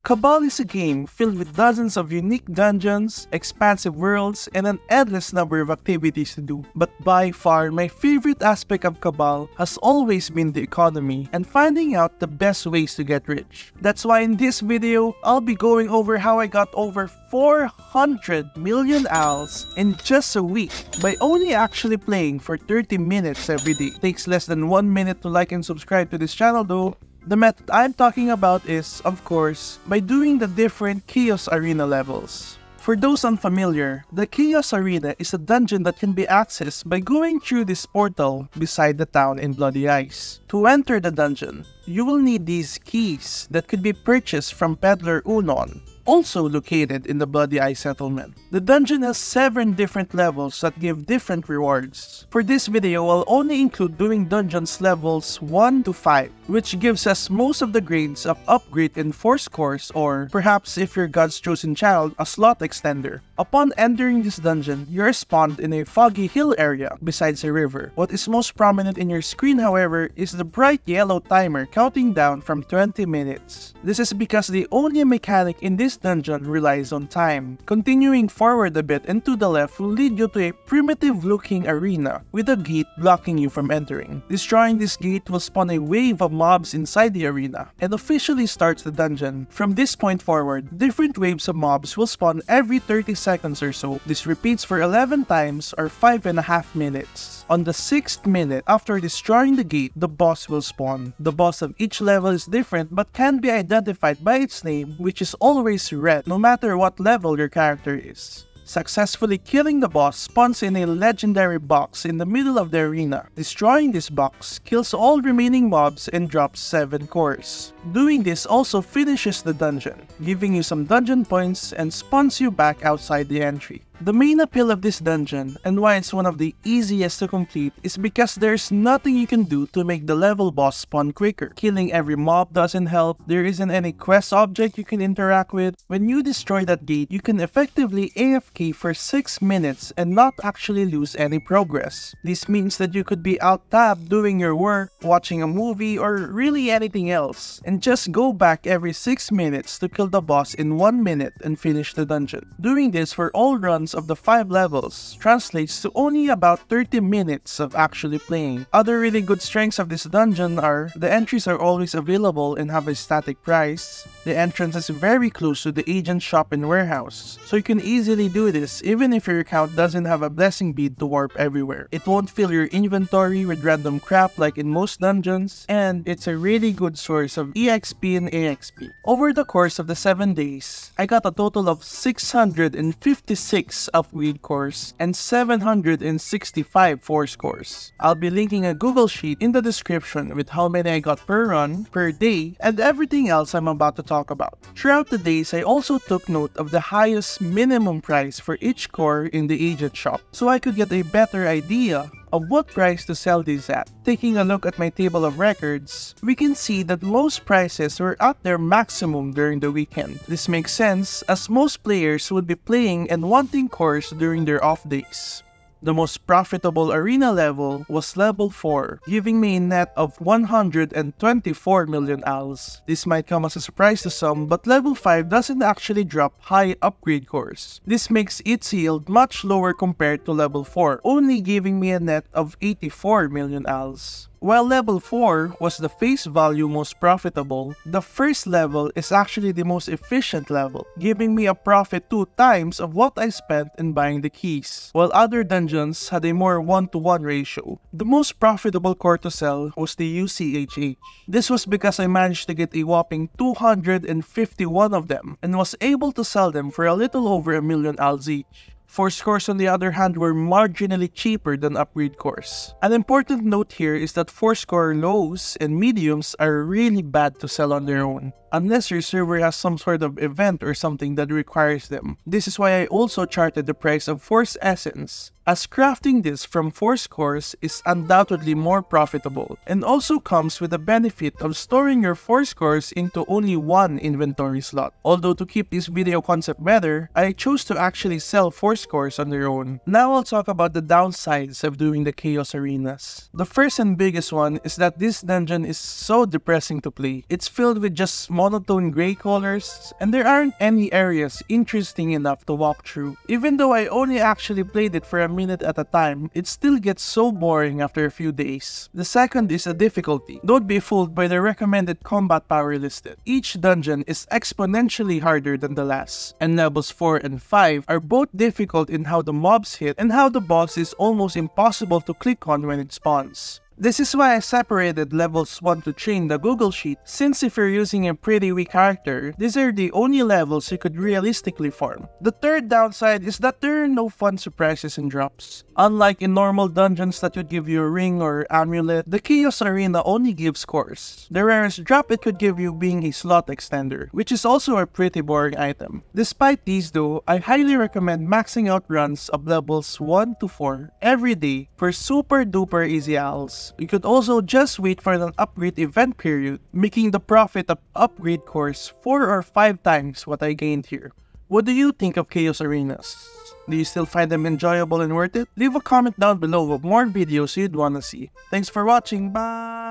Cabal is a game filled with dozens of unique dungeons, expansive worlds, and an endless number of activities to do. But by far, my favorite aspect of Cabal has always been the economy and finding out the best ways to get rich. That's why in this video, I'll be going over how I got over 400 million ALs in just a week by only actually playing for 30 minutes every day. It takes less than 1 minute to like and subscribe to this channel though. The method I'm talking about is, of course, by doing the different Chaos Arena levels. For those unfamiliar, the Chaos Arena is a dungeon that can be accessed by going through this portal beside the town in Bloody Ice. To enter the dungeon, you will need these keys that could be purchased from Peddler Unon, also located in the Bloody Ice settlement. The dungeon has 7 different levels that give different rewards. For this video, I'll only include doing dungeons levels 1 to 5, which gives us most of the grades of upgrade in force cores, or perhaps if you're God's chosen child, a slot extender. Upon entering this dungeon, you're spawned in a foggy hill area besides a river. What is most prominent in your screen, however, is the bright yellow timer counting down from 20 minutes. This is because the only mechanic in this dungeon relies on time. Continuing forward a bit and to the left will lead you to a primitive looking arena with a gate blocking you from entering. Destroying this gate will spawn a wave of mobs inside the arena and officially starts the dungeon. From this point forward, different waves of mobs will spawn every 30 seconds or so. This repeats for 11 times or 5.5 minutes. On the 6th minute after destroying the gate, the boss will spawn. The boss of each level is different but can be identified by its name, which is always red no matter what level your character is. Successfully killing the boss spawns in a legendary box in the middle of the arena. Destroying this box kills all remaining mobs and drops 7 cores. Doing this also finishes the dungeon, giving you some dungeon points and spawns you back outside the entry. The main appeal of this dungeon, and why it's one of the easiest to complete, is because there's nothing you can do to make the level boss spawn quicker. Killing every mob doesn't help, there isn't any quest object you can interact with. When you destroy that gate, you can effectively AFK for 6 minutes and not actually lose any progress. This means that you could be out-tabbed doing your work, watching a movie, or really anything else, and just go back every 6 minutes to kill the boss in 1 minute and finish the dungeon. Doing this for all runs of the 5 levels translates to only about 30 minutes of actually playing. Other really good strengths of this dungeon are the entries are always available and have a static price. The entrance is very close to the agent shop and warehouse, so you can easily do this even if your account doesn't have a blessing bead to warp everywhere. It won't fill your inventory with random crap like in most dungeons, and it's a really good source of EXP and AXP. Over the course of the 7 days, I got a total of 656 upgrade cores and 765 force cores. I'll be linking a Google Sheet in the description with how many I got per run, per day, and everything else I'm about to talk about. Throughout the days, I also took note of the highest minimum price for each core in the agent shop, so I could get a better idea of what price to sell these at. Taking a look at my table of records, we can see that most prices were at their maximum during the weekend. This makes sense as most players would be playing and wanting cores during their off days. The most profitable arena level was level 4, giving me a net of 124 million ALs. This might come as a surprise to some, but level 5 doesn't actually drop high upgrade cores. This makes its yield much lower compared to level 4, only giving me a net of 84 million ALs. While level 4 was the face value most profitable, the first level is actually the most efficient level, giving me a profit 2 times of what I spent in buying the keys. While other dungeons had a more 1-to-1 ratio, the most profitable core to sell was the UCHH. This was because I managed to get a whopping 251 of them and was able to sell them for a little over a million ALs each. Force cores on the other hand were marginally cheaper than upgrade cores. An important note here is that force core lows and mediums are really bad to sell on their own, unless your server has some sort of event or something that requires them. This is why I also charted the price of Force Essence, as crafting this from force cores is undoubtedly more profitable and also comes with the benefit of storing your force cores into only 1 inventory slot. Although to keep this video concept better, I chose to actually sell force cores on their own. Now I'll talk about the downsides of doing the Chaos Arenas. The first and biggest one is that this dungeon is so depressing to play. It's filled with just monotone gray colors, and there aren't any areas interesting enough to walk through. Even though I only actually played it for a minute at a time, it still gets so boring after a few days. The second is a difficulty. Don't be fooled by the recommended combat power listed. Each dungeon is exponentially harder than the last, and levels 4 and 5 are both difficult in how the mobs hit and how the boss is almost impossible to click on when it spawns. This is why I separated levels 1 to 3 in the Google Sheet, since if you're using a pretty weak character, these are the only levels you could realistically farm. The third downside is that there are no fun surprises and drops. Unlike in normal dungeons that would give you a ring or amulet, the Chaos Arena only gives cores. The rarest drop it could give you being a slot extender, which is also a pretty boring item. Despite these though, I highly recommend maxing out runs of levels 1 to 4 every day for super duper easy alls. You could also just wait for an upgrade event period, making the profit of upgrade cores 4 or 5 times what I gained here. What do you think of Chaos Arenas? Do you still find them enjoyable and worth it? Leave a comment down below of more videos you'd wanna see. Thanks for watching, bye!